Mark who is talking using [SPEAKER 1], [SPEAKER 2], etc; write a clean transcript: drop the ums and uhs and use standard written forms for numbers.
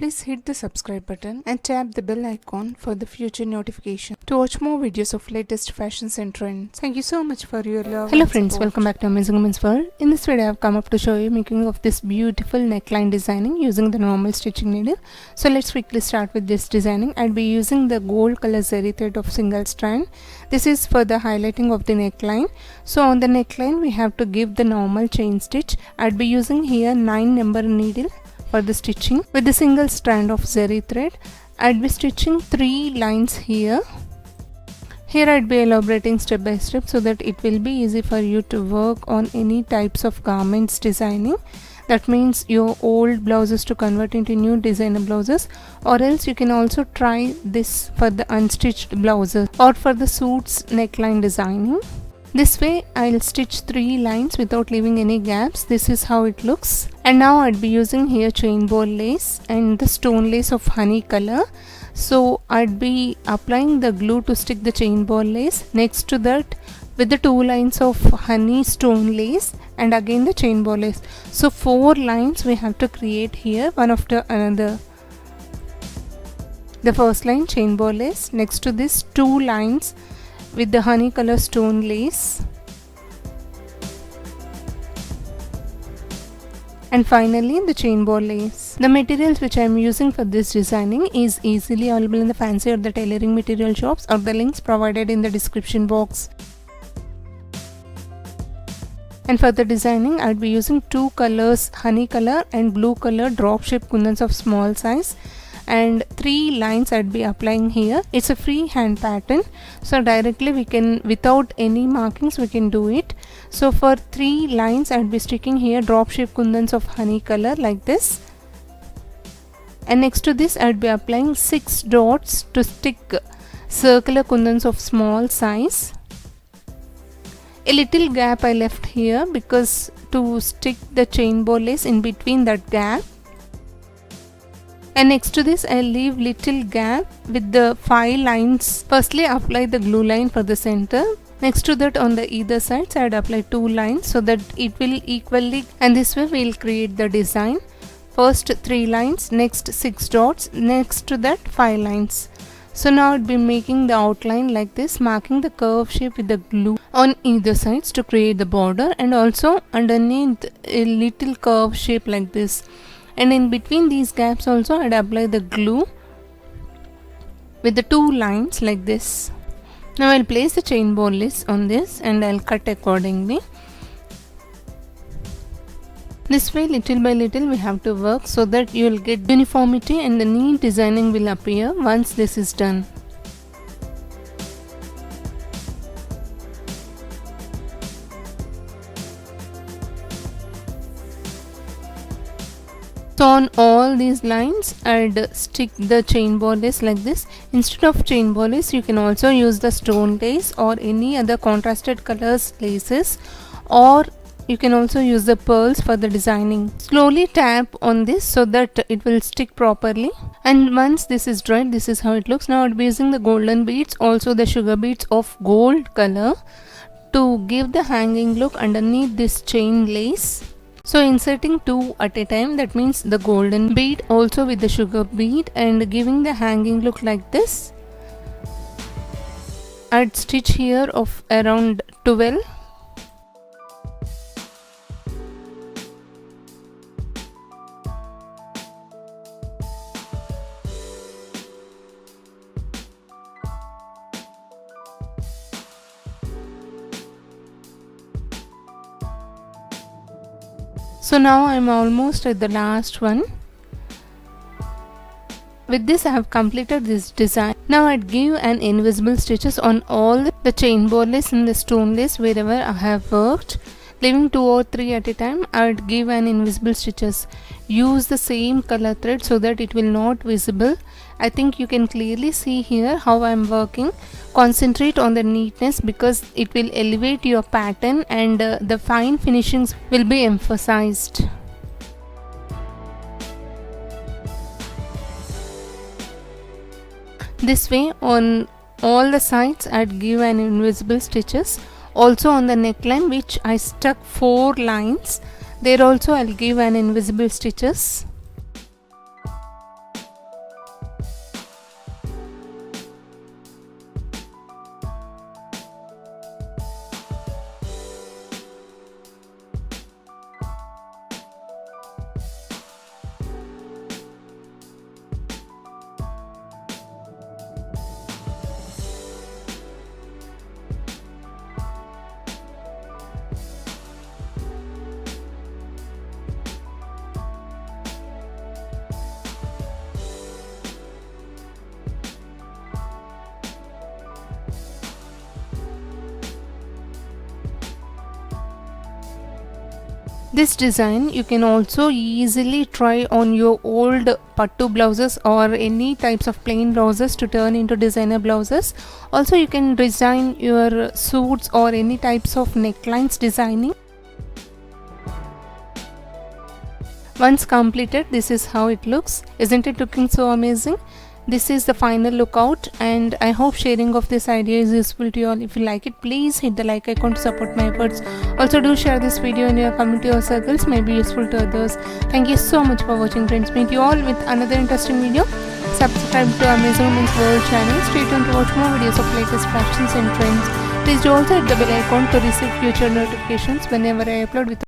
[SPEAKER 1] Please hit the subscribe button and tap the bell icon for the future notification to watch more videos of latest fashions and trends. Thank you so much for your love.
[SPEAKER 2] Hello friends, welcome back to Amazing Women's World. In this video I have come up to show you making of this beautiful neckline designing using the normal stitching needle. So let's quickly start with this designing. I'll be using the gold color zari thread of single strand. This is for the highlighting of the neckline. So on the neckline we have to give the normal chain stitch. I'll be using here 9 number needle for the stitching with the single strand of zari thread. I'd be stitching 3 lines here. Here I'd be elaborating step by step so that it will be easy for you to work on any types of garments designing. That means your old blouses to convert into new designer blouses, or else you can also try this for the unstitched blouses or for the suits neckline designing. This way I'll stitch 3 lines without leaving any gaps. This is how it looks. And now I'd be using here chain ball lace and the stone lace of honey color. So I'd be applying the glue to stick the chain ball lace. Next to that, with the 2 lines of honey stone lace and again the chain ball lace. So 4 lines we have to create here, one after another. The first line chain ball lace, next to this 2 lines with the honey color stone lace, and finally the chain ball lace. The materials which I am using for this designing is easily available in the fancy or the tailoring material shops, or the links provided in the description box. And for the designing I'd be using 2 colors, honey color and blue color drop shape kundans of small size, and 3 lines I'd be applying here. It's a free hand pattern, so directly we can, without any markings, we can do it. So for 3 lines I'd be sticking here drop shape kundans of honey color like this, and next to this I'd be applying 6 dots to stick circular kundans of small size. A little gap I left here because to stick the chain ball lace in between that gap. And next to this I'll leave little gap with the 5 lines. Firstly apply the glue line for the center. Next to that on the either sides I'd apply 2 lines so that it will equally, and this way we'll create the design. First 3 lines, next 6 dots, next to that 5 lines. So now I'd be making the outline like this, marking the curve shape with the glue on either sides to create the border, and also underneath a little curve shape like this. And in between these gaps also I'd apply the glue with the 2 lines like this. Now I'll place the chain ball lace on this and I'll cut accordingly. This way little by little we have to work so that you will get uniformity and the neat designing will appear once this is done. So on all these lines I'd stick the chain ball lace like this. Instead of chain ball lace you can also use the stone lace or any other contrasted colors laces, or you can also use the pearls for the designing. Slowly tap on this so that it will stick properly, and once this is dried, this is how it looks. Now I'd be using the golden beads, also the sugar beads of gold color, to give the hanging look underneath this chain lace. So inserting 2 at a time, that means the golden bead also with the sugar bead, and giving the hanging look like this. I'd stitch here of around 12. So now I'm almost at the last one. With this I have completed this design. Now I'd give an invisible stitches on all the chain ball lace and the stone lace wherever I have worked. Leaving 2 or 3 at a time, I'd give an invisible stitches. Use the same color thread so that it will not visible. I think you can clearly see here how I'm working. Concentrate on the neatness because it will elevate your pattern, and the fine finishings will be emphasized. This way on all the sides I'd give an invisible stitches. Also on the neckline, which I stuck 4 lines, there also I'll give an invisible stitches. This design you can also easily try on your old pattu blouses or any types of plain blouses to turn into designer blouses. Also you can design your suits or any types of necklines designing. Once completed, this is how it looks. Isn't it looking so amazing? This is the final look out, and I hope sharing of this idea is useful to you all. If you like it, please hit the like icon to support my efforts. Also do share this video in your community or circles, may be useful to others. Thank you so much for watching friends. Meet you all with another interesting video. Subscribe to Amazing Women's World channel. Stay tuned to watch more videos of latest fashions and trends. Please do also hit the bell icon to receive future notifications whenever I upload with